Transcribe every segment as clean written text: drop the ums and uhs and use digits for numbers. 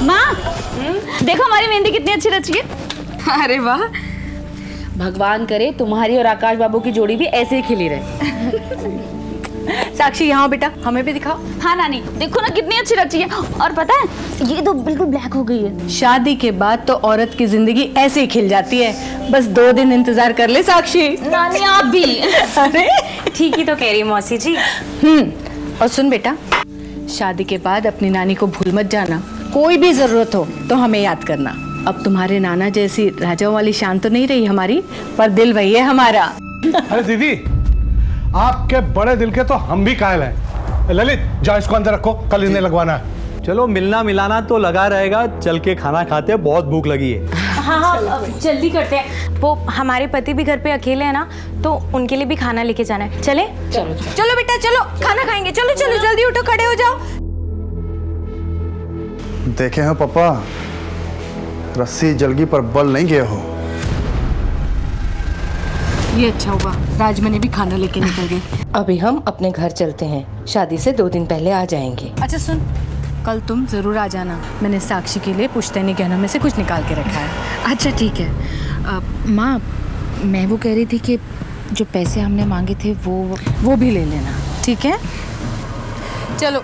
माँ देखो हमारी मेहंदी कितनी अच्छी रची है। अरे वाह, भगवान करे तुम्हारी और आकाश बाबू की जोड़ी भी ऐसे ही खिली रहे। साक्षी यहाँ बेटा, हमें भी दिखाओ। हाँ नानी देखो ना कितनी अच्छी रची है। और पता है ये तो बिल्कुल ब्लैक हो गई है। शादी के बाद तो औरत की जिंदगी ऐसे ही खिल जाती है। बस 2 दिन इंतजार कर ले साक्षी। नानी आप भी। अरे ठीक ही तो कह रही मौसी जी। और सुन बेटा, शादी के बाद अपनी नानी को भूल मत जाना। कोई भी जरूरत हो तो हमें याद करना। अब तुम्हारे नाना जैसी राजाओं वाली शान तो नहीं रही हमारी, पर दिल वही है हमारा। अरे दीदी, आपके बड़े दिल के तो हम भी कायल हैं। ललित जाओ इसको अंदर रखो, कल इन्हें लगवाना है। चलो मिलना मिलाना तो लगा रहेगा, चल के खाना खाते हैं, बहुत भूख लगी है। हाँ जल्दी करते हैं। वो हमारे पति भी घर पे अकेले हैं ना, तो उनके लिए भी खाना लेके जाना है। चले? चलो बेटा चलो, खाना खाएंगे। चलो चलो जल्दी उठो, खड़े हो जाओ। देखे हैं पापा, रस्सी जलगी पर बल नहीं गए हो। ये अच्छा हुआ राजमनी भी खाना लेके निकल गई। अभी हम अपने घर चलते हैं, शादी से 2 दिन पहले आ जाएंगे। अच्छा सुन, कल तुम जरूर आ जाना। मैंने साक्षी के लिए पुश्तैनी गहनों में से कुछ निकाल के रखा है। अच्छा ठीक है। माँ मैं वो कह रही थी कि जो पैसे हमने मांगे थे वो भी ले लेना, ठीक है? चलो।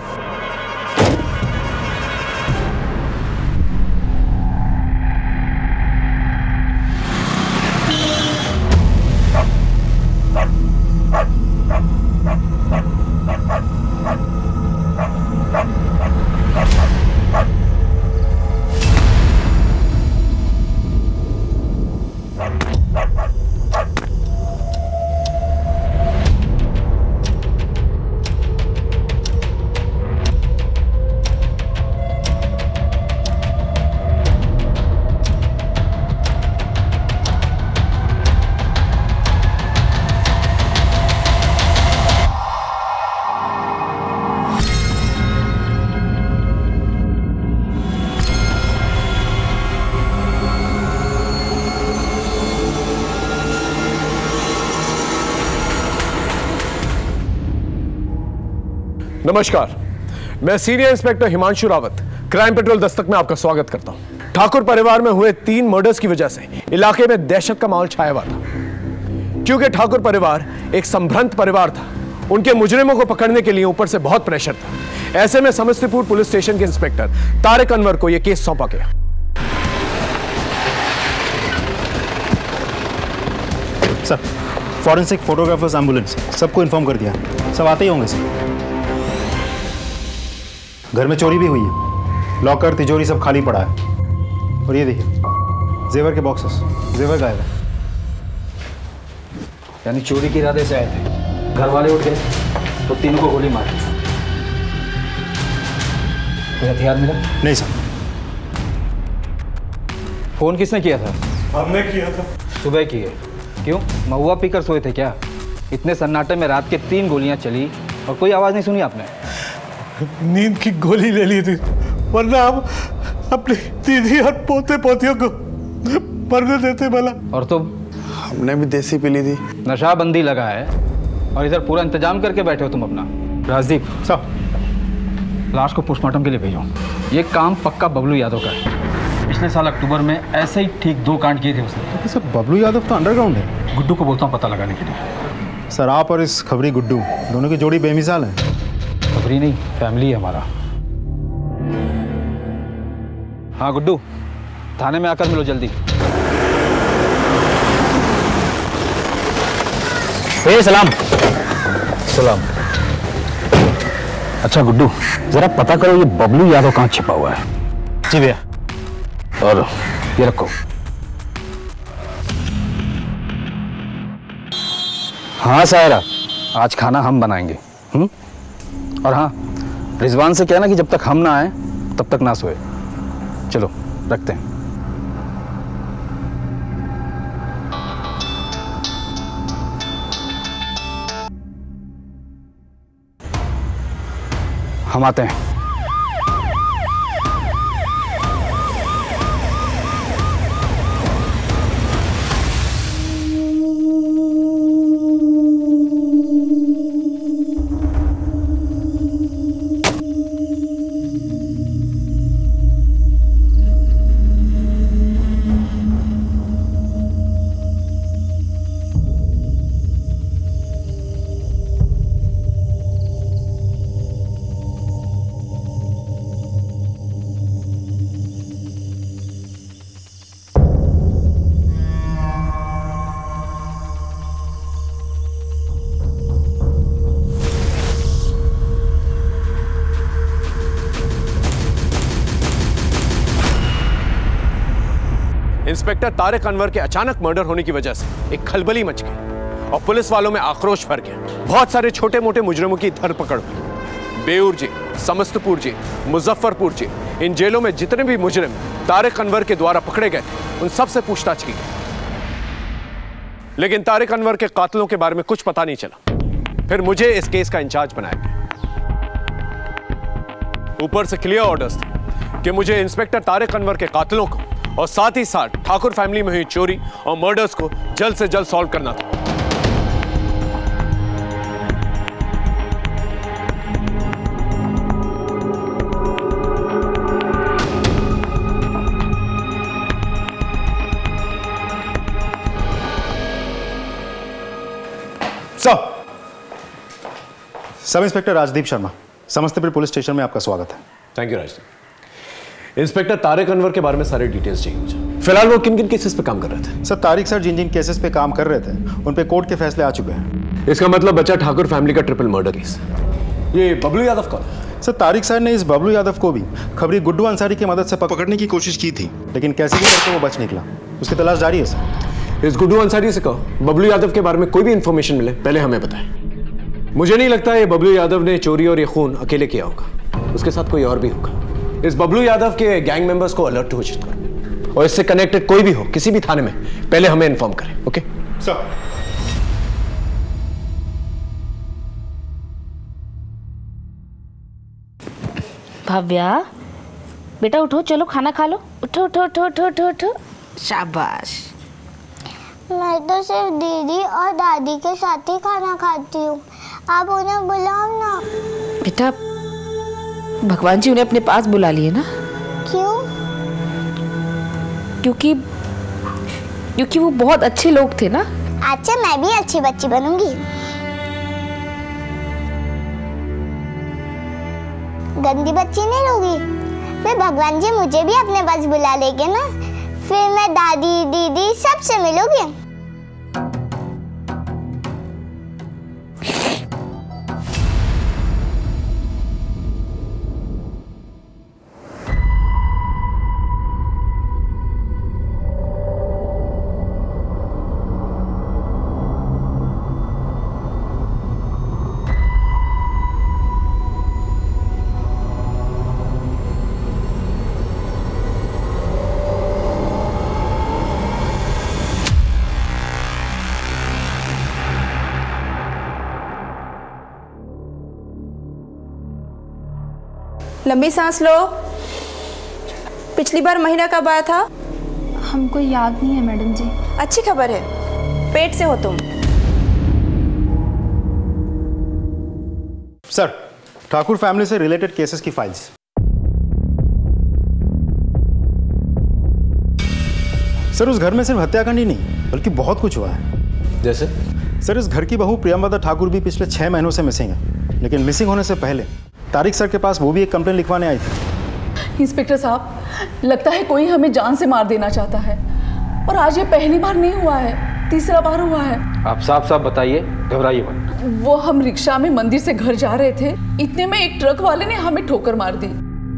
नमस्कार, मैं senior inspector Himanshu Rawat, crime petrol Dastak में आपका स्वागत करता हूं। ठाकुर परिवार में हुए 3 मर्डर्स की वजह से इलाके में दहशत का माहौल छाया हुआ था। क्योंकि ठाकुर परिवार एक संभ्रांत परिवार था, उनके मुजरिमों को पकड़ने के लिए ऊपर से बहुत प्रेशर था। ऐसे में समस्तीपुर पुलिस स्टेशन के इंस्पेक्टर तारिक अनवर को यह केस सौंपा गया। सर, फॉरेंसिक फोटोग्राफर्स एम्बुलेंस सबको इन्फॉर्म कर दिया, सब आते ही होंगे सर। घर में चोरी भी हुई है, लॉकर तिजोरी सब खाली पड़ा है। और ये देखिए जेवर के बॉक्सेस, जेवर गायब है। यानी चोरी के इरादे से आए थे, घर वाले उठ गए तो 3 को गोली मारी। कोई हथियार मिला? नहीं सर। फोन किसने किया था? हमने किया था। सुबह किए? क्यों, महुआ पीकर सोए थे क्या? इतने सन्नाटे में रात के 3 गोलियां चली और कोई आवाज नहीं सुनी आपने? नींद की गोली ले ली थी, वरना हम अपनी दीदी और पोते पोतियों को मरने देते भला। और तुम? हमने भी देसी पी ली थी। नशाबंदी लगा है और इधर पूरा इंतजाम करके बैठे हो तुम अपना। राजदीप सर, लाश को पोस्टमार्टम के लिए भेजो। ये काम पक्का बबलू यादव का है। पिछले साल अक्टूबर में ऐसे ही ठीक 2 कांड किए थे उसने। सर बबलू यादव तो अंडरग्राउंड है। गुड्डू को बोलता हूँ पता लगाने के लिए। सर आप और इस खबरी गुड्डू दोनों की जोड़ी बेमिसाल है। खबरी नहीं, फैमिली है हमारा। हाँ गुड्डू, थाने में आकर मिलो जल्दी। सलाम। सलाम। अच्छा गुड्डू, जरा पता करो ये बबलू यादव कहाँ छिपा हुआ है। जी भैया। और ये रखो। हाँ सायरा, आज खाना हम बनाएंगे। और हाँ, रिजवान से कहना कि जब तक हम ना आए तब तक ना सोए। चलो रखते हैं। हम आते हैं। इंस्पेक्टर तारिक अनवर के अचानक मर्डर होने की वजह से एक खलबली मच गई और पुलिस वालों में आक्रोश भर गया। बहुत सारे छोटे मोटे मुजरिमों की धरपकड़ हुई। Beur jail, Samastipur jail, Muzaffarpur jail, इन जेलों में जितने भी मुजरिम तारिक अनवर के द्वारा पकड़े गए थे उन सबसे पूछताछ की गई, लेकिन तारिक अनवर के कातिलों के बारे में कुछ पता नहीं चला। फिर मुझे इस केस का इंचार्ज बनाया गया। ऊपर से क्लियर ऑर्डर्स थे कि मुझे इंस्पेक्टर तारिक अनवर के कातिलों को और साथ ही साथ ठाकुर फैमिली में हुई चोरी और मर्डर्स को जल्द से जल्द सॉल्व करना था। Sub inspector Rajdeep Sharma, Samastipur police station में आपका स्वागत है। Thank you Rajdeep. Inspector Tariq Anwar के बारे में सारे डिटेल्स चाहिए मुझे। फिलहाल वो किन किन केसेस पे काम कर रहे थे? सर, तारिक सर जिन जिन केसेस पे काम कर रहे थे उन पे कोर्ट के फैसले आ चुके हैं। इसका मतलब बचा ठाकुर फैमिली का ट्रिपल मर्डर केस। ये बबलू यादव कौन? सर, तारिक सर ने इस बबलू यादव को भी खबरी गुड्डू अंसारी की मदद से पकड़ने की कोशिश की थी, लेकिन कैसे भी करके वो बच निकला। उसकी तलाश जारी है सर। इस गुड्डू अंसारी से कहो बबलू यादव के बारे में कोई भी इंफॉर्मेशन मिले पहले हमें बताएं। मुझे नहीं लगता ये बबलू यादव ने चोरी और ये खून अकेले किया होगा, उसके साथ कोई और भी होगा। इस बबलू यादव के गैंग मेंबर्स को अलर्ट घोषित करो और इससे कनेक्टेड कोई भी हो किसी भी थाने में पहले हमें इन्फॉर्म करें। Okay sir. भव्या बेटा उठो, चलो खाना खा लो। उठो उठो उठो उठो उठो उठो। शाबाश। मैं तो सिर्फ दीदी और दादी के साथ ही खाना खाती हूँ, आप उन्हें बुलाओ ना। बेटा भगवान जी उन्हें अपने पास बुला लिए ना। क्यों? क्योंकि वो बहुत अच्छे लोग थे ना। अच्छा, मैं भी अच्छी बच्ची बनूंगी। गंदी बच्ची नहीं होगी। फिर भगवान जी मुझे भी अपने पास बुला लेंगे ना, फिर मैं दादी दीदी सबसे मिलूंगी। लंबी सांस लो। पिछली बार महीना कब आया था? हमको याद नहीं है मैडम जी। अच्छी खबर है, पेट से हो तुम। सर, ठाकुर फैमिली से रिलेटेड केसेस की फाइल्स। सर, उस घर में सिर्फ हत्याकांड ही नहीं बल्कि बहुत कुछ हुआ है। जैसे? सर, इस घर की बहू प्रियंवदा ठाकुर भी पिछले 6 महीनों से मिसिंग है, लेकिन मिसिंग होने से पहले तारिक सर के पास वो भी एक कंप्लेंट लिखवाने आई थी। इंस्पेक्टर साहब, लगता है कोई हमें जान से मार देना चाहता है, और आज ये पहली बार नहीं हुआ है, तीसरा बार हुआ है। आप साफ साफ बताइए, घबराइए मत। वो हम रिक्शा में मंदिर से घर जा रहे थे, इतने में एक ट्रक वाले ने हमें ठोकर मार दी।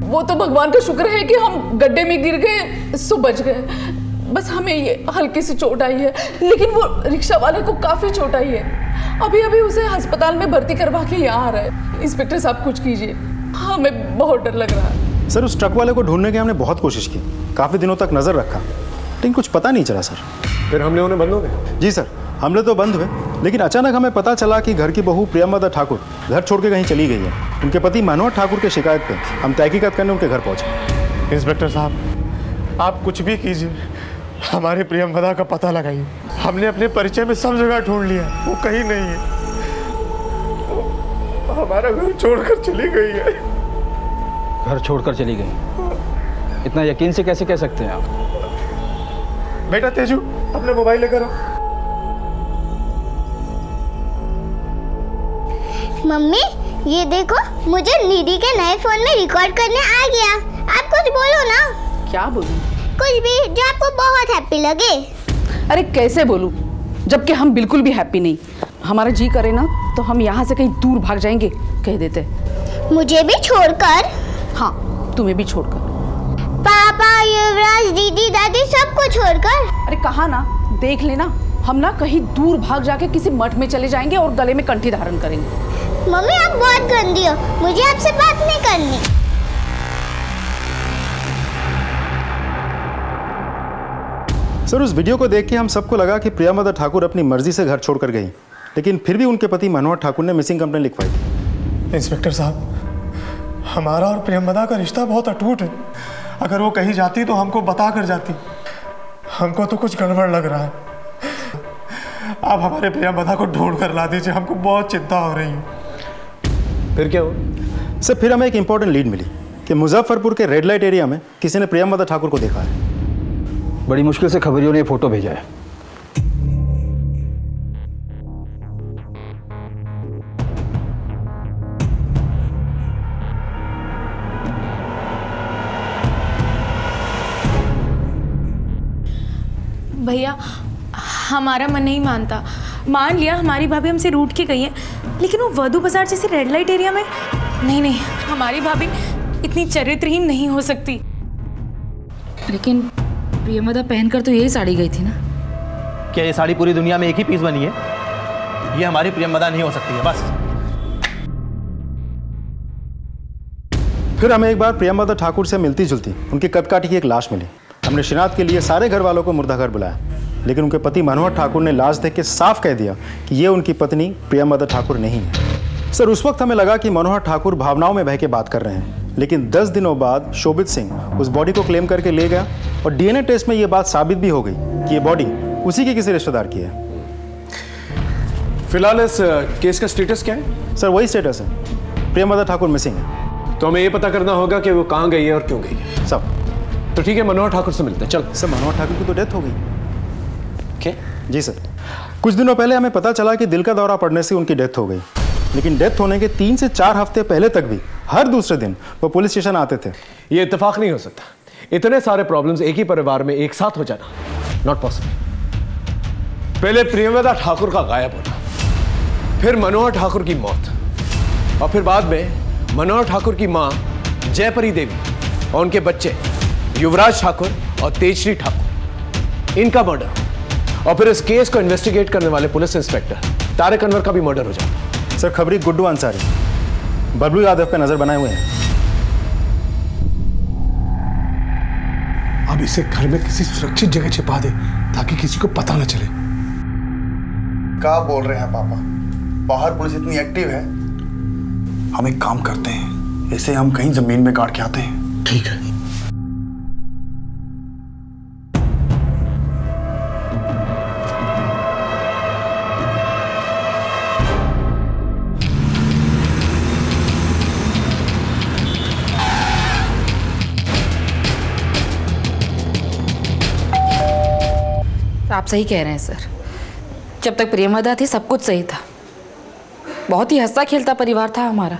वो तो भगवान का शुक्र है कि हम गड्ढे में गिर गए, सो बच गए। बस हमें ये हल्की सी चोट आई है, लेकिन वो रिक्शा वाले को काफी चोट आई है। अभी अभी उसे अस्पताल में भर्ती करवा के यहाँ आ रहा है। इंस्पेक्टर साहब कुछ कीजिए, हमें बहुत डर लग रहा है। सर, उस ट्रक वाले को ढूंढने की हमने बहुत कोशिश की, काफी दिनों तक नजर रखा, लेकिन कुछ पता नहीं चला सर। फिर हमले होने बंद हो गए? जी सर, हमले तो बंद हुए, लेकिन अचानक हमें पता चला कि घर की बहू प्रियंवदा ठाकुर घर छोड़ के कहीं चली गई है। उनके पति मनोहर ठाकुर की शिकायत पे हम तहकीकात करने उनके घर पहुंचे। इंस्पेक्टर साहब, आप कुछ भी कीजिए, हमारे प्रियंवदा का पता लगाइए। हमने अपने परिचय में सब जगह ढूंढ लिया, वो कहीं नहीं है। हमारा घर छोड़कर चली गई है। घर छोड़कर चली गई? इतना यकीन से कैसे कह सकते हैं आप? बेटा तेजू, अपने मोबाइल लेकर आओ। मम्मी, ये देखो, मुझे दीदी के नए फोन में रिकॉर्ड करने आ गया। आप कुछ बोलो ना। क्या बोलूं? कुछ भी जो आपको बहुत हैप्पी लगे। अरे कैसे बोलूं, जबकि हम बिल्कुल भी हैप्पी नहीं। हमारा जी करे ना तो हम यहाँ से कहीं दूर भाग जाएंगे, कह देते। मुझे भी छोड़कर? हाँ, तुम्हें भी छोड़कर। पापा, युवराज, दीदी, दादी सबको छोड़कर। अरे कहा ना, देख लेना, हम ना कहीं दूर भाग जाके किसी मठ में चले जाएंगे और गले में कंठी धारण करेंगे। मम्मी आप बहुत गंदी हो, मुझे आपसे बात नहीं करनी। सर, उस वीडियो को देख के हम सबको लगा कि प्रियमदा ठाकुर अपनी मर्जी से घर छोड़कर गई, लेकिन फिर भी उनके पति मनोहर ठाकुर ने मिसिंग कंप्लेंट लिखवाई थी। इंस्पेक्टर साहब, हमारा और प्रियमदा का रिश्ता बहुत अटूट है। अगर वो कहीं जाती तो हमको बता कर जाती। हमको तो कुछ गड़बड़ लग रहा है। आप हमारे प्रियमदा को ढूंढ कर ला दीजिए, हमको बहुत चिंता हो रही है। फिर क्या हुआ? सर, फिर हमें एक इंपॉर्टेंट लीड मिली कि मुजफ्फरपुर के रेड लाइट एरिया में किसी ने प्रियमदा ठाकुर को देखा है। बड़ी मुश्किल से खबरियों ने फोटो भेजा है। भैया, हमारा मन नहीं मानता। मान लिया हमारी भाभी हमसे रूठ के गई है, लेकिन वो वधू बाजार जैसे रेड लाइट एरिया में नहीं, हमारी भाभी इतनी चरित्रहीन नहीं हो सकती। लेकिन प्रियमदा पहनकर तो यही साड़ी गई थी ना। क्या ये साड़ी पूरी दुनिया में एक ही पीस बनी है? ये हमारी प्रियमदा नहीं हो सकती है, बस। फिर हमें एक बार प्रियमदा ठाकुर से मिलती जुलती उनकी कदकाठी की एक लाश मिली। हमने शिनाख्त के लिए सारे घर वालों को मुर्दाघर बुलाया, लेकिन उनके पति मनोहर ठाकुर ने लाश देख के साफ कह दिया कि ये उनकी पत्नी प्रियमदा ठाकुर नहीं है। सर, उस वक्त हमें लगा कि मनोहर ठाकुर भावनाओं में बह के बात कर रहे हैं, लेकिन 10 दिनों बाद शोभित सिंह उस बॉडी को क्लेम करके ले गया और डीएनए टेस्ट में ये बात साबित भी हो गई कि ये बॉडी उसी के किसी रिश्तेदार की है। फिलहाल इस केस का स्टेटस क्या है? सर, वही स्टेटस है, प्रियमदा ठाकुर मिसिंग है। तो हमें ये पता करना होगा कि वो कहाँ गई है और क्यों गई है। सब तो ठीक है, मनोहर ठाकुर से मिलते हैं। चल। सर, मनोहर ठाकुर की तो डेथ हो गई। क्या? जी सर, कुछ दिनों पहले हमें पता चला कि दिल का दौरा पड़ने से उनकी डेथ हो गई, लेकिन डेथ होने के 3 से 4 हफ्ते पहले तक भी हर दूसरे दिन वो पुलिस स्टेशन आते थे। ये इत्तेफाक नहीं हो सकता। इतने सारे प्रॉब्लम्स एक ही परिवार में एक साथ हो जाना नॉट पॉसिबल। पहले प्रियमदा ठाकुर का गायब होना, फिर मनोहर ठाकुर की मौत, और फिर बाद में मनोहर ठाकुर की मां जयपरी देवी और उनके बच्चे युवराज ठाकुर और तेजश्री ठाकुर, इनका मर्डर, और फिर इस केस को इन्वेस्टिगेट करने वाले पुलिस इंस्पेक्टर तारिक अनवर का भी मर्डर हो जाता। सर, खबरी गुड्डू अंसारी बबलू यादव पे नजर बनाए हुए हैं। अब इसे घर में किसी सुरक्षित जगह छिपा दे ताकि किसी को पता न चले। क्या बोल रहे हैं पापा? बाहर पुलिस इतनी एक्टिव है। हम एक काम करते हैं, इसे हम कहीं जमीन में गाड़ के आते हैं। ठीक है। आप सही कह रहे हैं सर, जब तक प्रियमदा थी सब कुछ सही था। बहुत ही हंसता खेलता परिवार था हमारा।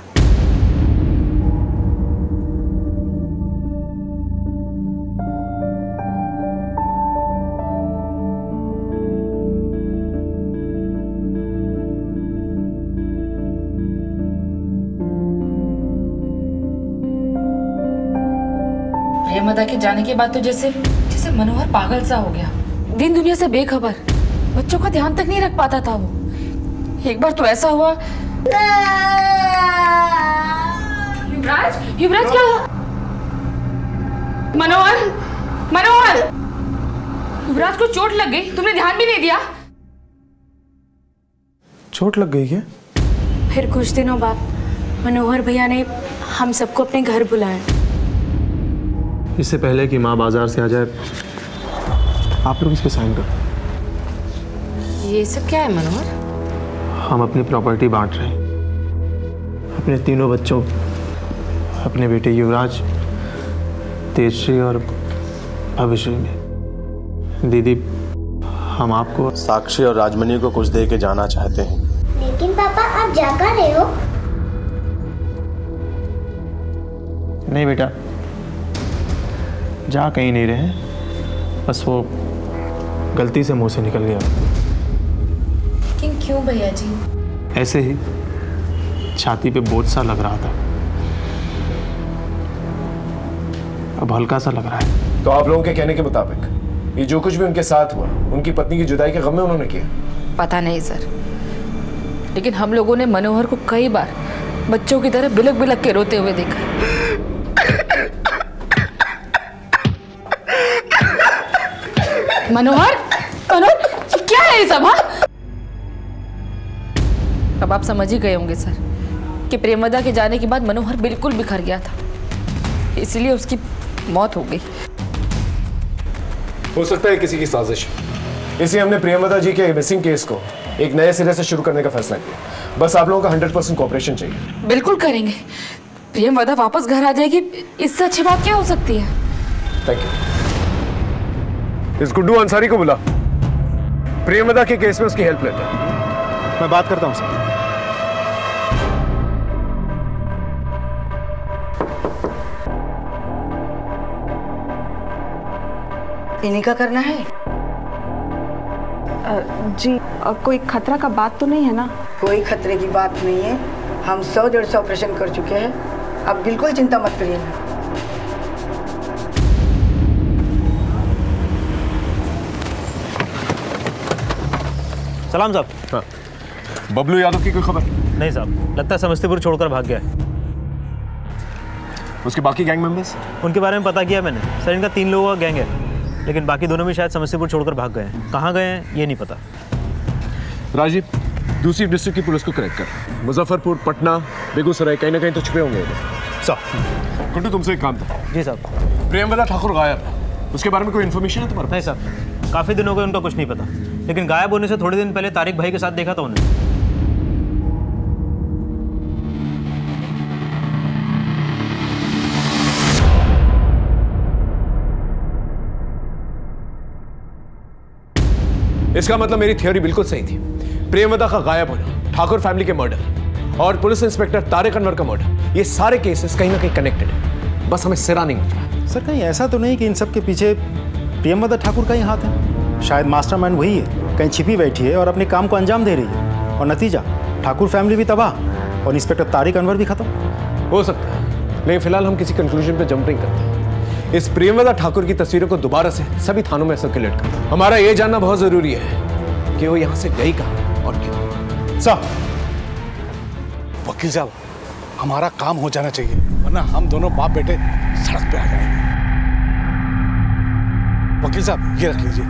प्रियमदा के जाने के बाद तो जैसे मनोहर पागल सा हो गया, दिन दुनिया से बेखबर, बच्चों का ध्यान तक नहीं रख पाता था वो। एक बार तो ऐसा हुआ। युवराज क्या हुआ? मनोहर युवराज को चोट लग गई, तुमने ध्यान भी नहीं दिया। चोट लग गई क्या? फिर कुछ दिनों बाद मनोहर भैया ने हम सबको अपने घर बुलाया। इससे पहले कि माँ बाजार से आ जाए, आप लोग इस पे साइन करो। ये सब क्या है मनोहर? हम अपनी प्रॉपर्टी बांट रहे हैं अपने तीनों बच्चों, अपने बेटे युवराज, तेजश्री और अभिषेक में। दीदी, हम आपको साक्षी और राजमणि को कुछ दे के जाना चाहते हैं। लेकिन पापा आप जा कर रहे हो? नहीं बेटा, जा कहीं नहीं रहे, बस वो गलती से मुंह से निकल गया। लेकिन क्यों भैया जी? ऐसे ही छाती पे बोझ सा लग रहा था। अब हल्का सा लग रहा है। तो आप लोगों के कहने के मुताबिक ये जो कुछ भी उनके साथ हुआ उनकी पत्नी की जुदाई के गम में उन्होंने किया? पता नहीं सर, लेकिन हम लोगों ने मनोहर को कई बार बच्चों की तरह बिलक बिलक के रोते हुए देखा। मनोहर, मनोहर, क्या है ये सब? अब आप समझ ही गए होंगे सर कि प्रेमदा के जाने के बाद मनोहर बिल्कुल बिखर गया था, इसलिए उसकी मौत हो गई। हो सकता है किसी की साजिश, इसलिए हमने प्रेमदा जी के मिसिंग केस को एक नए सिरे से शुरू करने का फैसला किया। बस आप लोगों का 100% कोऑपरेशन चाहिए। बिल्कुल करेंगे। प्रेमदा वापस घर आ जाएगी, इससे अच्छी बात क्या हो सकती है? Thank you. इस गुड्डू अंसारी को बुला, प्रेमदा के केस में उसकी हेल्प लेते हैं। मैं बात करता हूं सर। इन्हीं का करना है? जी, कोई खतरा का बात तो नहीं है ना? कोई खतरे की बात नहीं है। हम 100-150 ऑपरेशन कर चुके हैं, अब बिल्कुल चिंता मत करिए। सलाम साहब। हाँ। बबलू यादव की कोई खबर? नहीं साहब, लगता है समस्तीपुर छोड़कर भाग गया है। उसके बाकी गैंग मेंबर्स? उनके बारे में पता किया मैंने सर, इनका 3 लोगों का गैंग है, लेकिन बाकी दोनों भी शायद समस्तीपुर छोड़कर भाग गए हैं। कहाँ गए हैं ये नहीं पता। राजीव, दूसरी डिस्ट्रिक्ट की पुलिस को कनेक्ट कर। मुजफ्फरपुर, पटना, बेगूसराय, कहीं ना कहीं तो छुपे होंगे साहब। गुड्डू, तुमसे एक काम था। जी साहब। प्रेमदा ठाकुर गायब है, उसके बारे में कोई इन्फॉर्मेशन है तुम्हारे? नहीं साहब, काफ़ी दिन हो गए उनका कुछ नहीं पता, लेकिन गायब होने से थोड़े दिन पहले तारिक भाई के साथ देखा था उन्हें। इसका मतलब मेरी थ्योरी बिल्कुल सही थी। प्रेमदा का गायब होना, ठाकुर फैमिली के मर्डर और पुलिस इंस्पेक्टर तारिक अनवर का मर्डर, ये सारे केसेस कहीं ना कहीं कनेक्टेड है। बस हमें सिरा नहीं मिल रहा। सर कहीं ऐसा तो नहीं कि इन सब के पीछे प्रेमदा ठाकुर का ही हाथ है? शायद मास्टरमाइंड वही है, कहीं छिपी बैठी है और अपने काम को अंजाम दे रही है, और नतीजा ठाकुर फैमिली भी तबाह और इंस्पेक्टर तारिक अनवर भी खत्म। हो सकता है, लेकिन फिलहाल हम किसी कंक्लूजन पे जंप नहीं करते। इस प्रेमदा ठाकुर की तस्वीरों को दोबारा से सभी थानों में सर्कुलेट कर। हमारा यह जानना बहुत जरूरी है कि वो यहां से गई कहां और क्यों। साहब, वकील साहब, हमारा काम हो जाना चाहिए, वरना हम दोनों बाप बेटे सड़क पे आ जाएंगे। वकील साहब, ये रख लीजिए।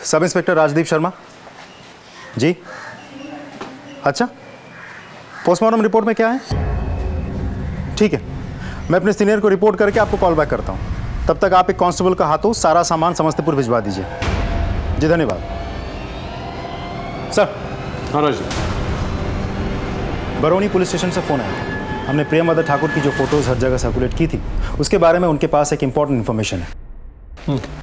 Sub inspector Rajdeep Sharma ji. अच्छा, पोस्टमार्टम रिपोर्ट में क्या है? ठीक है, मैं अपने सीनियर को रिपोर्ट करके आपको कॉल बैक करता हूं। तब तक आप एक कांस्टेबल का हाथों सारा सामान समस्तीपुर भिजवा दीजिए। जी धन्यवाद सर। हाँ जी। बरौनी पुलिस स्टेशन से फ़ोन आया। हमने प्रेमदा ठाकुर की जो फोटोज़ हर जगह सर्कुलेट की थी, उसके बारे में उनके पास एक इंपॉर्टेंट इन्फॉर्मेशन है।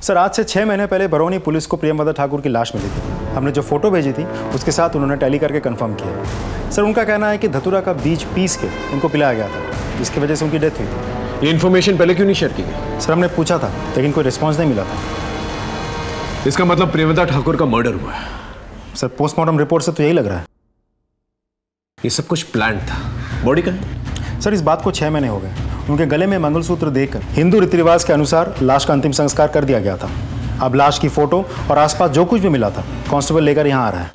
सर, आज से 6 महीने पहले बरौनी पुलिस को प्रेमदा ठाकुर की लाश मिली थी। हमने जो फोटो भेजी थी उसके साथ उन्होंने टैली करके कंफर्म किया। सर, उनका कहना है कि धतूरा का बीज पीस के उनको पिलाया गया था, जिसकी वजह से उनकी डेथ हुई थी। ये इन्फॉर्मेशन पहले क्यों नहीं शेयर की गई? सर, हमने पूछा था लेकिन कोई रिस्पॉन्स नहीं मिला था। इसका मतलब प्रेमदा ठाकुर का मर्डर हुआ है? सर, पोस्टमार्टम रिपोर्ट से तो यही लग रहा है। ये सब कुछ प्लान था। बॉडी का? सर, इस बात को 6 महीने हो गए। उनके गले में मंगलसूत्र देकर हिंदू रीति रिवाज के अनुसार लाश का अंतिम संस्कार कर दिया गया था। अब लाश की फोटो और आसपास जो कुछ भी मिला था कांस्टेबल लेकर यहाँ आ रहा है।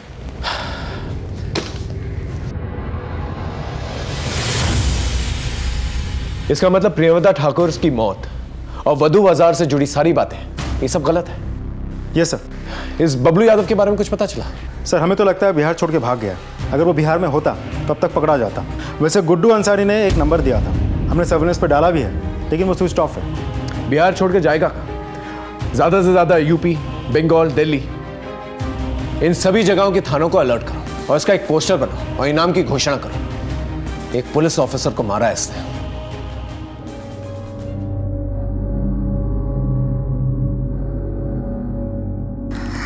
इसका मतलब प्रेमदा ठाकुर की मौत और वधू बाजार से जुड़ी सारी बातें ये सब गलत है? Yes sir. इस बबलू यादव के बारे में कुछ पता चला? सर, हमें तो लगता है बिहार छोड़ के भाग गया। अगर वो बिहार में होता तब तक पकड़ा जाता। वैसे गुड्डू अंसारी ने एक नंबर दिया था, हमने सर्वेलेंस पे डाला भी है, लेकिन वो स्विच ऑफ है। बिहार छोड़ के जाएगा ज़्यादा से ज़्यादा यूपी, बंगाल, दिल्ली, इन सभी जगहों के थानों को अलर्ट करो और इसका एक पोस्टर बनाओ और इनाम की घोषणा करो। एक पुलिस ऑफिसर को मारा है इसने।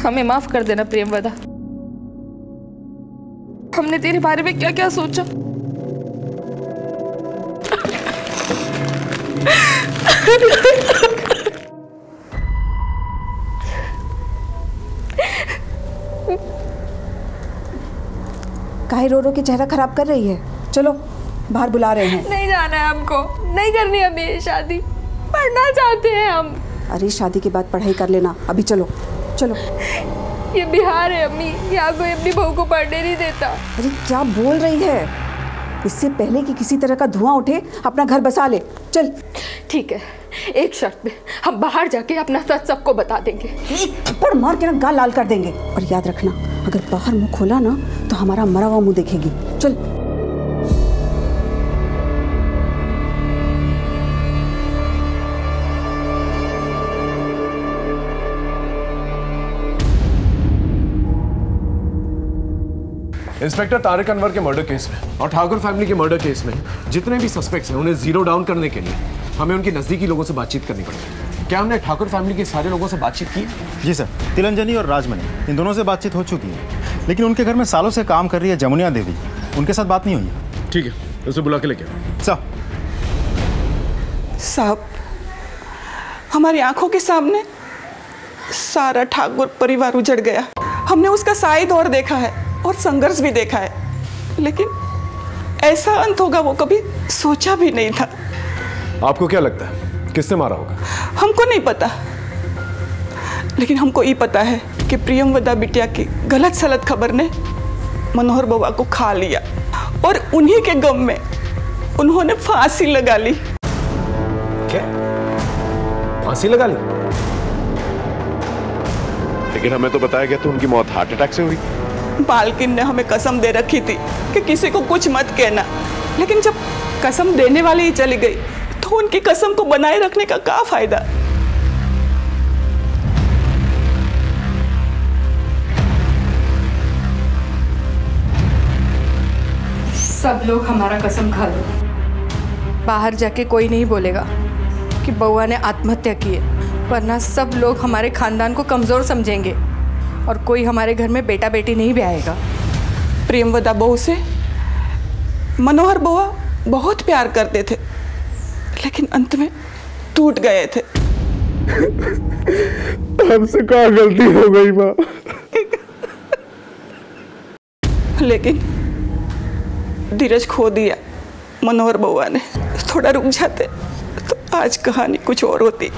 हमें माफ कर देना प्रेमदा। हमने तेरे बारे में क्या क्या सोचा। काहे रो रो के चेहरा खराब कर रही है? चलो बाहर बुला रहे हैं। नहीं जाना है हमको, नहीं करनी हमें ये शादी, पढ़ना चाहते हैं हम। अरे शादी के बाद पढ़ाई कर लेना, अभी चलो चलो। ये बिहार है अम्मी, यहाँ कोई अपनी बहू को पढ़ने नहीं देता। अरे क्या बोल रही है? इससे पहले कि किसी तरह का धुआं उठे अपना घर बसा ले। चल ठीक है, एक शर्त पे, हम बाहर जाके अपना सच सबको बता देंगे। एक थप्पड़ मार के ना गाल लाल कर देंगे। और याद रखना, अगर बाहर मुंह खोला ना तो हमारा मरा हुआ मुंह देखेगी। चल। इंस्पेक्टर तारिक अनवर के मर्डर केस में और ठाकुर फैमिली के मर्डर केस में जितने भी सस्पेक्ट्स हैं उन्हें जीरो डाउन करने के लिए हमें उनके नजदीकी लोगों से बातचीत करनी पड़ेगी। क्या हमने ठाकुर फैमिली के सारे लोगों से बातचीत की? जी सर, तिलंजनी और राजमणि इन दोनों से बातचीत हो चुकी है, लेकिन उनके घर में सालों से काम कर रही है जमुनिया देवी, उनके साथ बात नहीं हुई है। ठीक है, उसे बुला के लेके आओ। साहब, हमारी आंखों के सामने सारा ठाकुर परिवार उजड़ गया। हमने उसका साई दौर देखा है और संघर्ष भी देखा है, लेकिन ऐसा अंत होगा वो कभी सोचा भी नहीं था। आपको क्या लगता है किसने मारा होगा? हमको नहीं पता, लेकिन हमको ये पता है कि प्रियमवदा बिटिया की गलत सलत खबर ने मनोहर बुआ को खा लिया और उन्हीं के गम में उन्होंने फांसी लगा ली। क्या? फांसी लगा ली? लेकिन हमें तो बताया गया था उनकी मौत हार्ट अटैक से हुई। मालकिन ने हमें कसम दे रखी थी कि किसी को कुछ मत कहना, लेकिन जब कसम देने वाली ही चली गई तो उनकी कसम को बनाए रखने का क्या फायदा? सब लोग हमारा कसम खा लो, बाहर जाके कोई नहीं बोलेगा कि बउआ ने आत्महत्या की है, वरना सब लोग हमारे खानदान को कमजोर समझेंगे और कोई हमारे घर में बेटा बेटी नहीं ब्याहेगा। प्रेमवदा बहू से मनोहर बुआ बहुत प्यार करते थे, लेकिन अंत में टूट गए थे। हमसे क्या गलती हो गई माँ? लेकिन धीरज खो दिया मनोहर बुआ ने। थोड़ा रुक जाते तो आज कहानी कुछ और होती।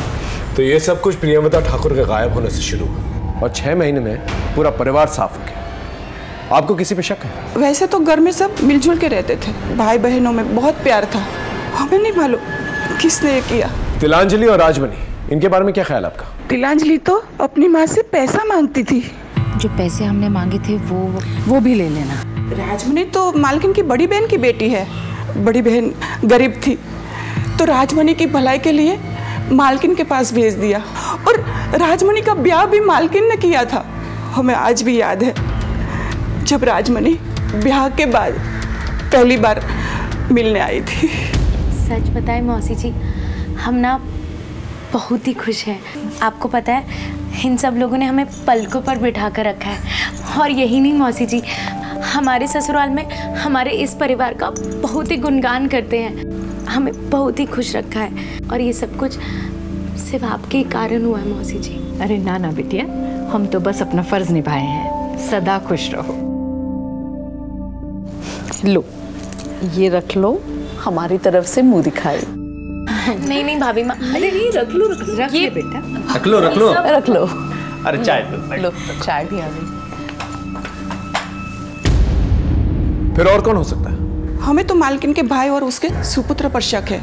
तो ये सब कुछ प्रियमवदा ठाकुर के गायब होने से शुरू हुआ और 6 महीने में पूरा परिवार साफ हो गया। आपको किसी पे शक है? वैसे तो घर में सब मिलजुल के रहते थे, भाई बहनों में बहुत प्यार था। हमें नहीं मालूम किसने ये किया। तिलांजलि और राजमणि, इनके बारे में क्या ख्याल आपका? तिलांजलि तो अपनी माँ से पैसा मांगती थी। जो पैसे हमने मांगे थे वो भी ले लेना। राजमणि तो मालकिन की बड़ी बहन की बेटी है। बड़ी बहन गरीब थी तो राजमणि की भलाई के लिए मालकिन के पास भेज दिया, और राजमणि का ब्याह भी मालकिन ने किया था। हमें आज भी याद है जब राजमणि ब्याह के बाद पहली बार मिलने आई थी। सच बताएं मौसी जी, हम ना बहुत ही खुश हैं। आपको पता है इन सब लोगों ने हमें पलकों पर बिठा कर रखा है। और यही नहीं मौसी जी, हमारे ससुराल में हमारे इस परिवार का बहुत ही गुणगान करते हैं। हमें बहुत ही खुश रखा है और ये सब कुछ सिर्फ आपके कारण हुआ है मौसी जी। अरे ना ना बिटिया, हम तो बस अपना फर्ज निभाए हैं। सदा खुश रहो। लो ये रख लो, हमारी तरफ से मुंह दिखाए। नहीं नहीं भाभी माँ, अरे ये रख लो ये बेटा, रख लो रख लो। अरे चाय लो, चाय भी आ गई। फिर और कौन हो सकता है? हमें तो मालकिन के भाई और उसके सुपुत्र पर शक है।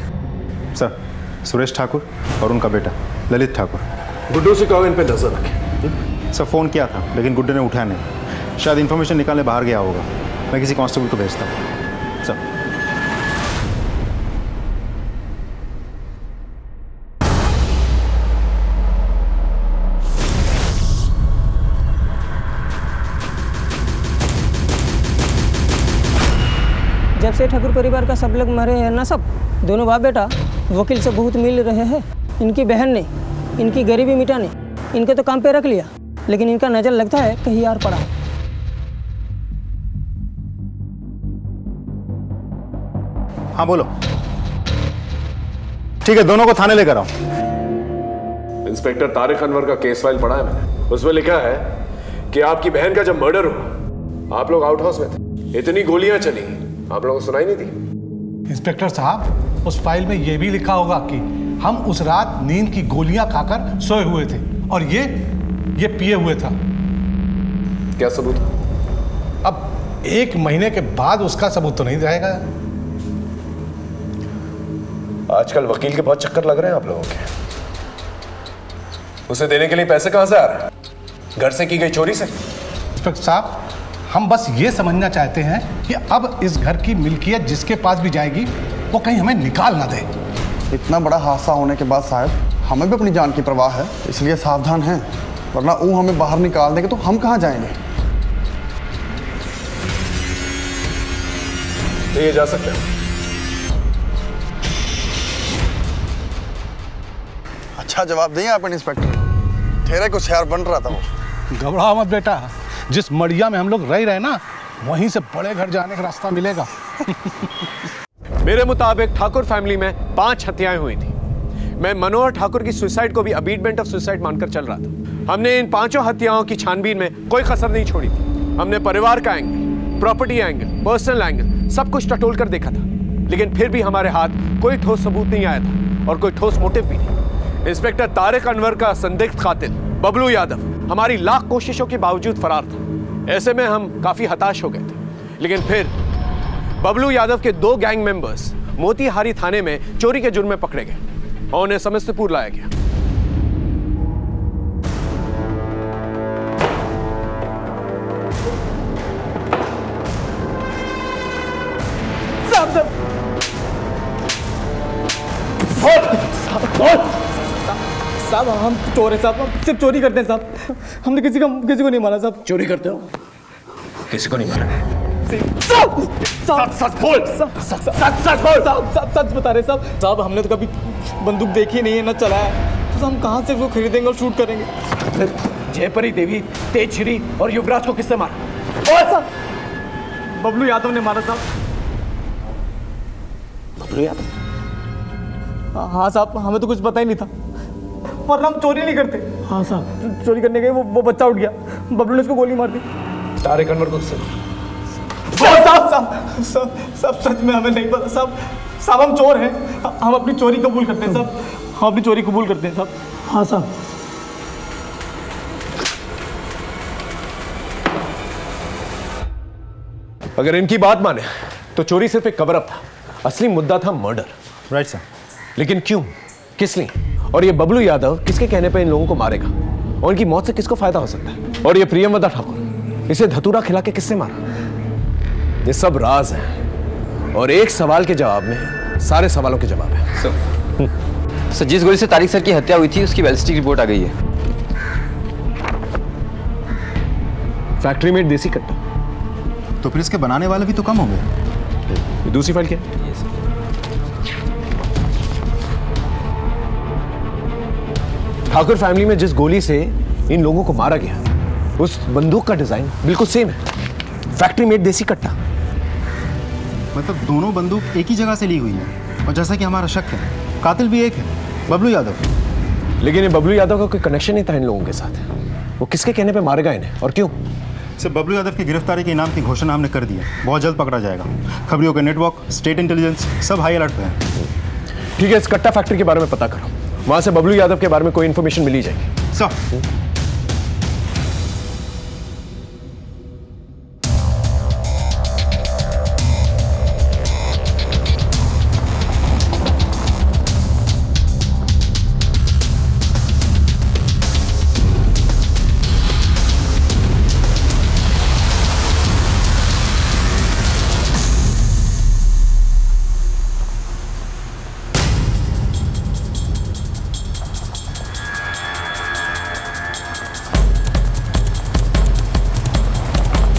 सर, सुरेश ठाकुर और उनका बेटा ललित ठाकुर। गुड्डू से कहो इन पे नजर रखें। सर फ़ोन किया था लेकिन गुड्डू ने उठाया नहीं, शायद इन्फॉर्मेशन निकालने बाहर गया होगा। मैं किसी कांस्टेबल को भेजता हूँ। सर जब से ठाकुर परिवार का सब लोग मरे हैं ना, सब दोनों बाप बेटा वकील से बहुत मिल रहे हैं। इनकी बहन ने इनकी गरीबी मिटाने इनके तो काम पे रख लिया, लेकिन इनका नज़र लगता है कहीं और पड़ा है। हाँ बोलो। ठीक है, दोनों को थाने लेकर आओ। इंस्पेक्टर तारिक अनवर का केस फाइल पढ़ा है मैंने, उसमें लिखा है कि आपकी बहन का जब मर्डर हुआ आप लोग आउट हाउस में थे। इतनी गोलियां चली, आप लोगों को सुनाई नहीं थी? इंस्पेक्टर साहब, उस फाइल में यह भी लिखा होगा कि हम उस रात नींद की गोलियां खाकर सोए हुए थे और ये पिए हुए था। क्या सबूत? अब 1 महीने के बाद उसका सबूत तो नहीं रहेगा। आजकल वकील के बहुत चक्कर लग रहे हैं आप लोगों के। उसे देने के लिए पैसे कहां से आ रहे हैं? घर से की गई चोरी से? इंस्पेक्टर साहब, हम बस ये समझना चाहते हैं कि अब इस घर की मिल्कियत जिसके पास भी जाएगी वो कहीं हमें निकाल ना दे। इतना बड़ा हादसा होने के बाद साहब हमें भी अपनी जान की परवाह है, इसलिए सावधान हैं, वरना वो हमें बाहर निकाल देंगे तो हम कहाँ जाएंगे। ये जा सकते हैं। अच्छा जवाब दें आप इंस्पेक्टर, ठहरे कुछ यार बन रहा था वो। घबराओ मत बेटा, जिस मड़िया में हम लोग रह रहे ना वहीं से बड़े घर जाने का रास्ता मिलेगा। मेरे मुताबिक ठाकुर फैमिली में 5 हत्याएं हुई थी। मैं मनोहर ठाकुर की सुसाइड को भी अबीटमेंट ऑफ सुसाइड मानकर चल रहा था। हमने इन 5 हत्याओं की छानबीन में कोई कसर नहीं छोड़ी थी। हमने परिवार का angle, property angle, personal angle सब कुछ टटोल कर देखा था, लेकिन फिर भी हमारे हाथ कोई ठोस सबूत नहीं आया था और कोई ठोस मोटिव भी नहीं। इंस्पेक्टर तारिक अनवर का संदिग्ध कातिल बबलू यादव हमारी लाख कोशिशों के बावजूद फरार था। ऐसे में हम काफी हताश हो गए थे, लेकिन फिर बबलू यादव के 2 गैंग मेंबर्स मोतीहारी थाने में चोरी के जुर्म में पकड़े गए और उन्हें समस्तीपुर लाया गया। साहब हम चोर हैं साहब, हम सिर्फ चोरी करते हैं साहब, हमने किसी को नहीं मारा साहब। चोरी करते हो? किसी को नहीं मारा? सच बोल, सच बोल साहब, सच बता रहे साहब। साहब हमने तो कभी बंदूक देखी नहीं है, ना चलाया, तो हम कहाँ से वो खरीदेंगे और शूट करेंगे? जयपरी देवी, तेजश्री और युवराज को किसने मारा? और साहब बबलू यादव ने मारा साहब। बबलू यादव? हाँ साहब, हमें तो कुछ पता ही नहीं था, वरना हम चोरी नहीं करते। हाँ साहब, चोरी करने गए, वो बच्चा उठ गया, बबलू ने उसको गोली मार दी। तारिक अनवर को सब सच में हमें नहीं पता साहब, हम चोर हैं, हम अपनी चोरी कबूल करते हैं साहब, हम अपनी चोरी कबूल करते हैं साहब। हाँ साहब। अगर इनकी बात माने तो चोरी सिर्फ एक कवर अप था, असली मुद्दा था मर्डर। Right sir. लेकिन क्यों, किस लिए, और ये बबलू यादव किसके कहने पे इन लोगों को मारेगा, और इनकी मौत से किसको फायदा हो सकता है? और ये प्रियमवदा ठाकुर, इसे धतूरा खिला के किससे मारा? ये सब राज हैं और एक सवाल के जवाब में सारे सवालों के जवाब है। सर जिस गोली से तारिक सर की हत्या हुई थी उसकी बैलिस्टिक रिपोर्ट आ गई है। फैक्ट्री मेड देसी कट्टा। तो फिर इसके बनाने वाले भी तो कम हो गए। दूसरी फाइल क्या? ठाकुर फैमिली में जिस गोली से इन लोगों को मारा गया उस बंदूक का डिजाइन बिल्कुल सेम है, फैक्ट्री मेड देसी कट्टा। मतलब दोनों बंदूक एक ही जगह से ली हुई है, और जैसा कि हमारा शक है कातिल भी एक है, बबलू यादव। लेकिन ये बबलू यादव का कोई कनेक्शन नहीं था इन लोगों के साथ। वो किसके कहने पे मारेगा इन्हें और क्यों? सर बबलू यादव की गिरफ्तारी के इनाम की घोषणा हमने कर दी है, बहुत जल्द पकड़ा जाएगा। खबरियों का नेटवर्क, स्टेट इंटेलिजेंस सब हाई अलर्ट पे है। ठीक है, इस कट्टा फैक्ट्री के बारे में पता करो, वहां से बबलू यादव के बारे में कोई इंफॉर्मेशन मिली जाएगी। सर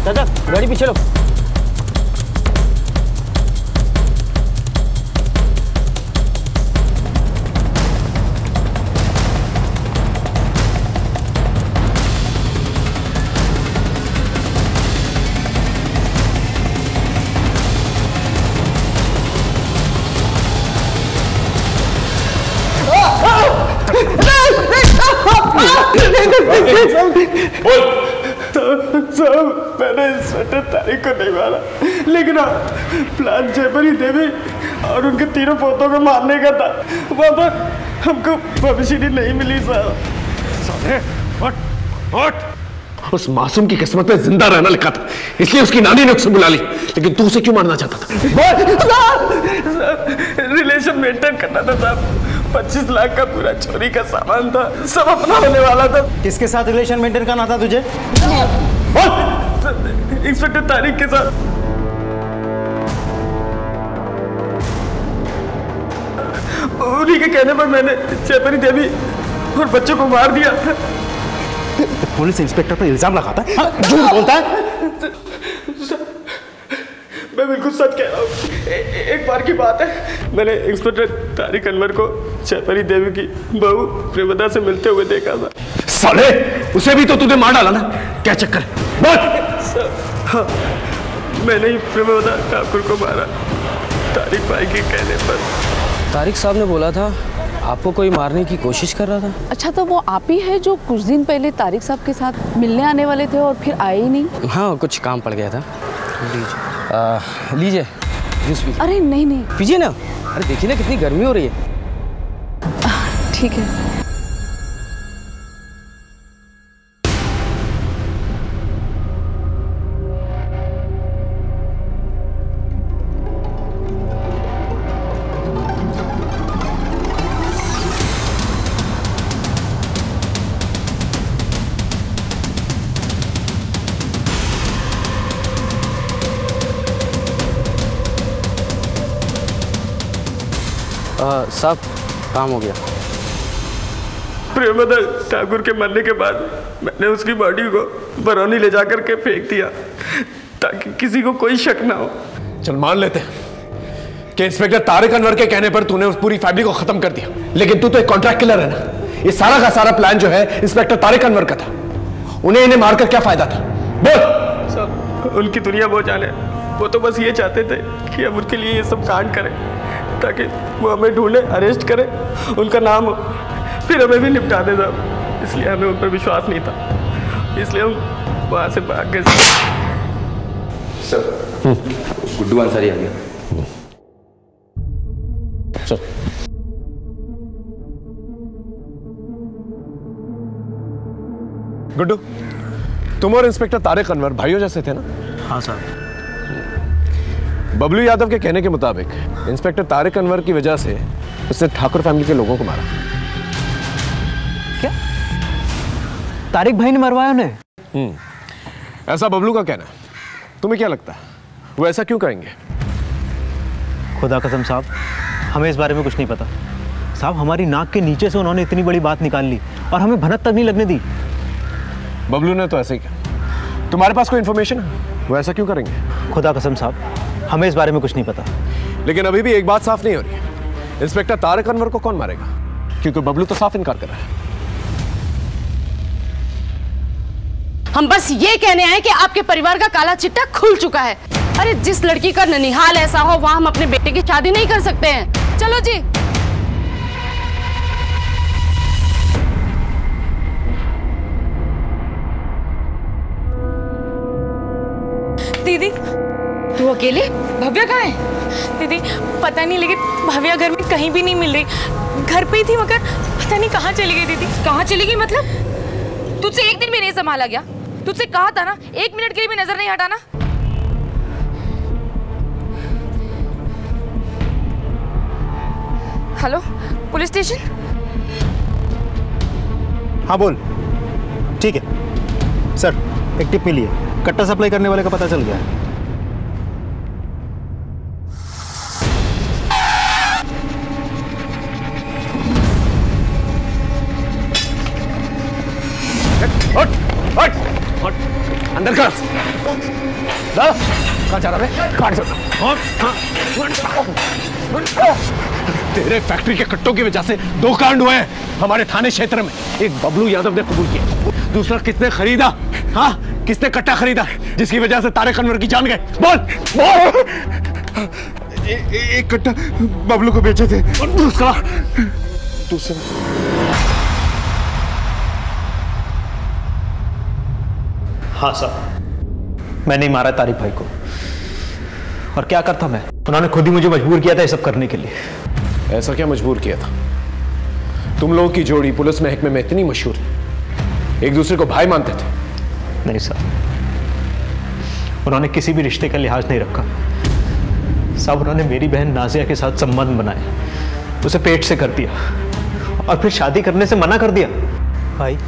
दादा गाड़ी पीछे लो। साहब मैंने इंस्पेक्टर तारिक को नहीं मारा, लेकिन प्लान जयपरी देवी और उनके तीनों पोतों को मारने का था। वहाँ पर हमको भविष्य नहीं मिली साहब। उस मासूम की किस्मत में जिंदा रहना लिखा था, इसलिए उसकी नानी ने उसे बुला ली। लेकिन तू उसे क्यों मारना चाहता था? रिलेशन मेंटेन करना था साहब। 25 लाख का पूरा चोरी का सामान था, सब अपना होने वाला था। किसके साथ रिलेशन मेंटेन करना था तुझे? इंस्पेक्टर तारिक के साथ। उन्हीं के कहने पर मैंने जयपरी देवी और बच्चों को मार दिया। पुलिस इंस्पेक्टर पर इल्जाम लगाता है, झूठ बोलता है। मैं बिल्कुल सच कह रहा हूँ। एक बार की बात है, मैंने इंस्पेक्टर तारिक अनवर को जयपरी देवी की बहू प्रेमदा से मिलते हुए देखा था। साले, उसे भी तो तूने मार डाला ना, क्या चक्कर है? बोल। हाँ, मैंने ही प्रेमदा ठाकुर को मारा, तारिक भाई के कहने पर। तारिक साहब ने बोला था आपको कोई मारने की कोशिश कर रहा था। अच्छा, तो वो आप ही है जो कुछ दिन पहले तारिक साहब के साथ मिलने आने वाले थे और फिर आए ही नहीं? हाँ, कुछ काम पड़ गया था। लीजिए जूस पीजिए। अरे नहीं नहीं, पीजिए ना। अरे देखिए ना कितनी गर्मी हो रही है। ठीक है। साहब, काम हो गया। प्रेमदा ठाकुर के मरने के बाद मैंने उसकी बॉडी को बरौनी ले जाकर के फेंक दिया ताकि किसी को कोई शक ना हो। चल मान लेते हैं कि इंस्पेक्टर तारिक अनवर के कहने पर तूने उस पूरी फैमिली को खत्म कर दिया, लेकिन तू तो एक कॉन्ट्रैक्ट किलर है ना। ये सारा का सारा प्लान जो है इंस्पेक्टर तारिक अनवर का था। इन्हें मारकर क्या फायदा था? बोल। सब उनकी दुनिया वो जाने, वो तो बस ये चाहते थे कि हम उनके लिए ये सब कांड करें ताकि वो हमें ढूंढे, अरेस्ट करे, उनका नाम हो, फिर हमें भी निपटा दे साहब। इसलिए हमें उन पर विश्वास नहीं था, इसलिए हम वहाँ से भाग गए। सर, गुड्डू अंसारी आ गया। चल। गुड्डू, तुम और इंस्पेक्टर तारिक अनवर भाइयों जैसे थे ना? हाँ साहब। बबलू यादव के कहने के मुताबिक इंस्पेक्टर तारिक अनवर की वजह से उसने ठाकुर फैमिली के लोगों को मारा। क्या? तारिक भाई ने मरवाया उन्हें? ऐसा बबलू का कहना है। तुम्हें क्या लगता है वो ऐसा क्यों करेंगे? खुदा कसम साहब, हमें इस बारे में कुछ नहीं पता साहब। हमारी नाक के नीचे से उन्होंने इतनी बड़ी बात निकाल ली और हमें भनक तक नहीं लगने दी। बबलू ने तो ऐसे ही किया। तुम्हारे पास कोई इंफॉर्मेशन है वो ऐसा क्यों करेंगे? खुदा कसम साहब, हमें इस बारे में कुछ नहीं पता। लेकिन अभी भी एक बात साफ नहीं हो रही है, इंस्पेक्टर तारिक अनवर को कौन मारेगा? क्योंकि बबलू तो साफ इनकार कर रहा है। हम बस ये कहने आए कि आपके परिवार का काला चिट्टा खुल चुका है। अरे जिस लड़की का ननिहाल ऐसा हो वहां हम अपने बेटे की शादी नहीं कर सकते हैं। चलो जी। दीदी, तू अकेले? भव्या कहाँ है? दीदी पता नहीं, लेकिन भव्या घर में कहीं भी नहीं मिल रही। घर पे ही थी मगर पता नहीं कहाँ चली गई। दीदी कहाँ चली गई मतलब? तुझसे एक दिन भी नहीं संभाला गया? तुझसे कहा था ना 1 मिनट के लिए भी नजर नहीं हटाना। Hello, police station? हाँ बोल। ठीक है सर, एक टिप मिली है, कट्टा सप्लाई करने वाले का पता चल गया है। अंदर कर। कहाँ जा रहा है? काट तेरे फैक्ट्री के कट्टों की वजह से 2 कांड हुए हैं हमारे थाने क्षेत्र में। एक बबलू यादव ने कबूल किया, दूसरा किसने खरीदा? हाँ, किसने कट्टा खरीदा जिसकी वजह से तारिक अनवर की जान गए? बोल बोल। एक कट्टा बबलू को बेचे थे और दूसरा हाँ साहब, मैंने ही मारा तारिक भाई को। और क्या करता मैं, उन्होंने खुद ही मुझे मजबूर किया था ये सब करने के लिए। ऐसा क्या मजबूर किया था? तुम लोगों की जोड़ी पुलिस महकमे में इतनी मशहूर है, एक दूसरे को भाई मानते थे। नहीं साहब, उन्होंने किसी भी रिश्ते का लिहाज नहीं रखा साहब। उन्होंने मेरी बहन नाजिया के साथ संबंध बनाए, उसे पेट से कर दिया और फिर शादी करने से मना कर दिया। भाई,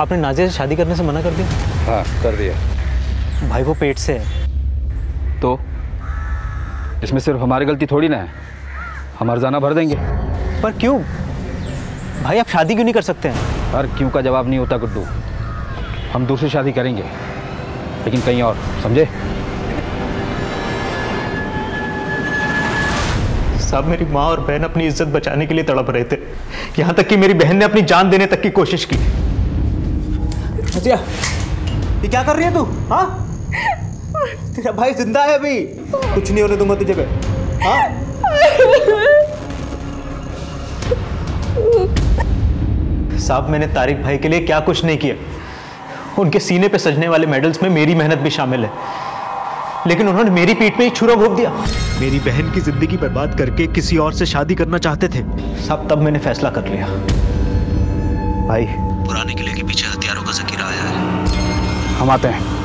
आपने नाजिया से शादी करने से मना कर दिया? हाँ, कर दिया। भाई वो पेट से है। तो इसमें सिर्फ हमारी गलती थोड़ी ना है, हम हर्जाना भर देंगे। पर क्यों भाई, आप शादी क्यों नहीं कर सकते हैं? हर क्यों का जवाब नहीं होता गुड्डू। हम दूसरी शादी करेंगे, लेकिन कहीं और, समझे? साहब, मेरी माँ और बहन अपनी इज्जत बचाने के लिए तड़प रहे थे, यहाँ तक कि मेरी बहन ने अपनी जान देने तक की कोशिश की। नाजिया, ये क्या कर रही है तू? हाँ, तेरा भाई जिंदा है अभी, कुछ नहीं होने दूंगा तुझे पे। हाँ? साहब, मैंने तारिक भाई के लिए क्या कुछ नहीं किया। उनके सीने पे सजने वाले मेडल्स में मेरी मेहनत भी शामिल है, लेकिन उन्होंने मेरी पीठ पे ही छुरा घोंप दिया। मेरी बहन की जिंदगी बर्बाद करके किसी और से शादी करना चाहते थे साहब। तब मैंने फैसला कर लिया। भाई, पुराने किले के पीछे हथियारों का जखीरा आया है, हम आते हैं।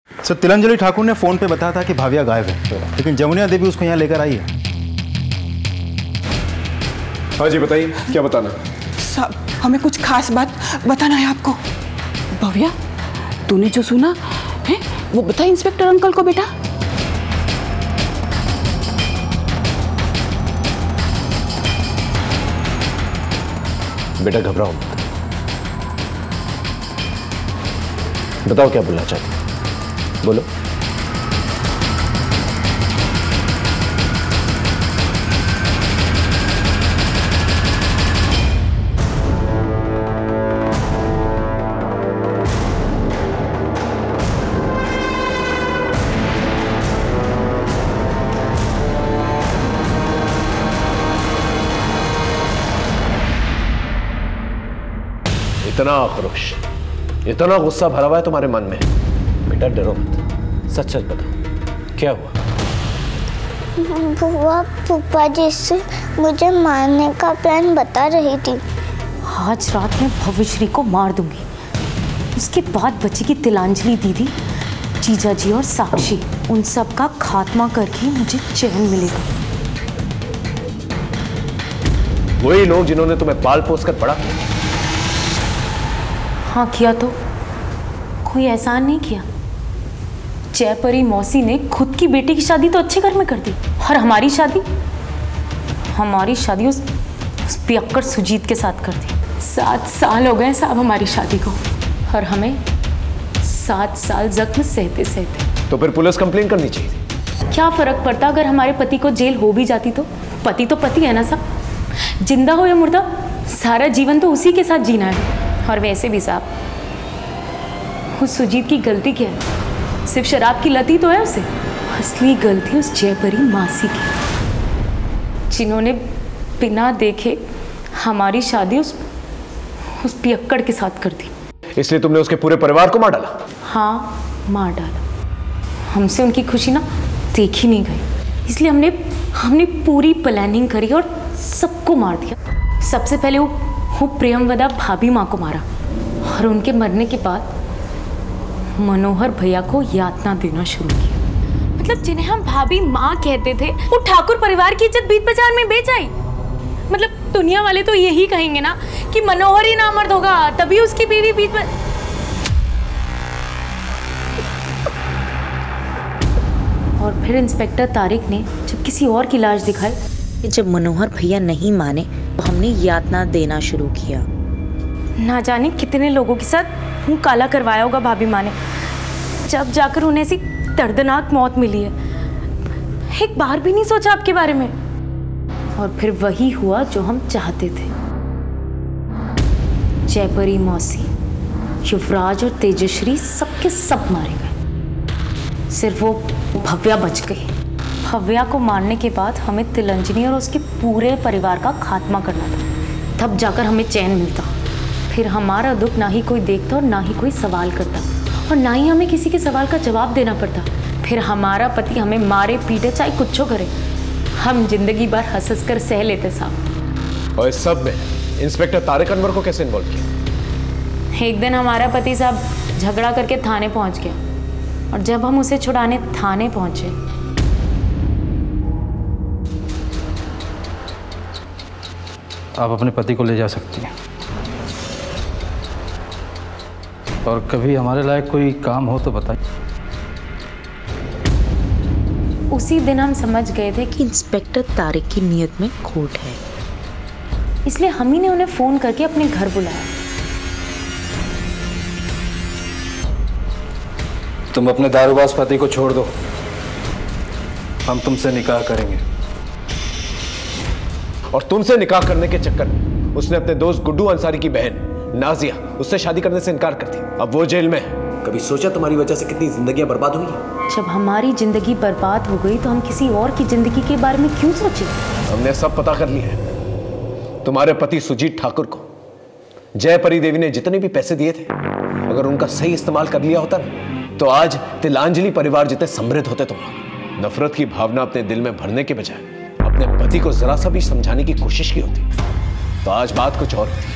सर, तिलंजलि ठाकुर ने फोन पे बताया था कि भाविया गायब है, लेकिन जमुनिया देवी उसको यहाँ लेकर आई है। हाँ जी, बताइए, क्या बताना? साहब, हमें कुछ खास बात बताना है आपको। भव्या, तूने जो सुना है वो बता इंस्पेक्टर अंकल को बेटा। बेटा घबराओ मत, बताओ क्या बोलना चाहते हो, बोलो। इतना आक्रोश, इतना गुस्सा भरा हुआ है तुम्हारे मन में। बेटा डरो मत, सच सच बताओ, क्या हुआ? बुआ फूफा जी से मुझे मारने का प्लान बता रही थी। आज रात में भविश्री को मार दूंगी, उसके बाद बचेगी तिलांजलि दीदी, जीजा जी और साक्षी। उन सब का खात्मा करके मुझे चैन मिलेगा। वही लोग जिन्होंने तुम्हें पाल पोस कर पढ़ा। हाँ किया, तो कोई एहसान नहीं किया। जयपरी मौसी ने खुद की बेटी की शादी तो अच्छे घर में कर दी, और हमारी शादी उस पियक्कड़ सुजीत के साथ कर दी। 7 साल हो गए साहब हमारी शादी को, और हमें 7 साल जख्म सहते सहते। तो फिर पुलिस कंप्लेंट करनी चाहिए थी। क्या फर्क पड़ता अगर हमारे पति को जेल हो भी जाती तो? पति तो पति है ना साहब, जिंदा हो या मुर्दा, सारा जीवन तो उसी के साथ जीना है। और वैसे भी साहब, उस सुजीत की गलती क्या है? सिर्फ शराब की लत ही तो है उसे। असली गलती उस जयपरी मासी की, जिन्होंने बिना देखे हमारी शादी उस पियक्कड़ के साथ कर दी। इसलिए तुमने उसके पूरे परिवार को मार डाला? हाँ, मार डाला। हमसे उनकी खुशी ना देखी नहीं गई, इसलिए हमने पूरी प्लानिंग करी और सबको मार दिया। सबसे पहले वो प्रियमवदा भाभी माँ को मारा, और उनके मरने के बाद मनोहर भैया को यातना देना शुरू किया। मतलब जिन्हें हम भाभी माँ कहते थे, वो ठाकुर परिवार की इज्जत बीच बाजार में बेच आई। मतलब दुनिया वाले तो यही कहेंगे ना कि मनोहर ही नामर्द होगा, तभी उसकी बीवी बीच में। और फिर इंस्पेक्टर तारिक ने जब किसी और की लाश दिखाई, जब मनोहर भैया नहीं माने तो हमने यातना देना शुरू किया। ना जाने कितने लोगों के साथ मुंह काला करवाया होगा भाभी माँ ने, जब जाकर उन्हें ऐसी दर्दनाक मौत मिली है। एक बार भी नहीं सोचा आपके बारे में। और फिर वही हुआ जो हम चाहते थे। जयपरी मौसी, युवराज और तेजश्री सबके सब मारे गए। सिर्फ वो भव्या बच गई। भव्या को मारने के बाद हमें तिलंजनी और उसके पूरे परिवार का खात्मा करना था, तब जाकर हमें चैन मिलता। फिर हमारा दुख ना ही कोई देखता और ना ही कोई सवाल करता, और ना ही हमें किसी के सवाल का जवाब देना पड़ता। फिर हमारा पति हमें मारे पीटे चाहे कुछ करे, हम जिंदगी भर हंस हंस कर सह लेते साहब। और इस सब में इंस्पेक्टर तारिक अनवर को कैसे इन्वॉल्व किया? एक दिन हमारा पति साहब झगड़ा करके थाने पहुंच गया, और जब हम उसे छुड़ाने थाने पहुंचे, आप अपने पति को ले जा सकती हैं, और कभी हमारे लायक कोई काम हो तो बताइए। उसी दिन हम समझ गए थे कि इंस्पेक्टर तारिक की नीयत में खोट है, इसलिए हम ही ने उन्हें फोन करके अपने घर बुलाया। तुम अपने दारूबाज पति को छोड़ दो, हम तुमसे निकाह करेंगे। और तुमसे निकाह करने के चक्कर में उसने अपने दोस्त गुड्डू अंसारी की बहन नाजिया उससे शादी करने से इनकार कर दी। अब वो जेल में है। कभी सोचा तुम्हारी वजह से कितनी जिंदगियां बर्बाद हुई? जब हमारी जिंदगी बर्बाद हो गई तो हम किसी और की जिंदगी के बारे में क्यों सोचें? हमने सब पता कर लिया है। तुम्हारे पति सुजीत ठाकुर को जयपरी देवी ने जितने भी पैसे दिए थे, अगर उनका सही इस्तेमाल कर लिया होता ना, तो आज तिलांजलि परिवार जितने समृद्ध होते तुम लोग। नफरत की भावना अपने दिल में भरने के बजाय अपने पति को जरा सा भी समझाने की कोशिश की होती तो आज बात कुछ और होती।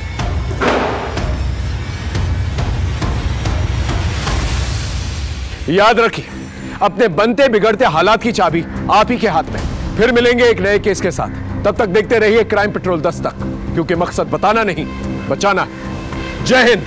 याद रखिए, अपने बनते बिगड़ते हालात की चाबी आप ही के हाथ में। फिर मिलेंगे एक नए केस के साथ। तब तक देखते रहिए क्राइम पेट्रोल दस्तक, क्योंकि मकसद बताना नहीं, बचाना है। जय हिंद।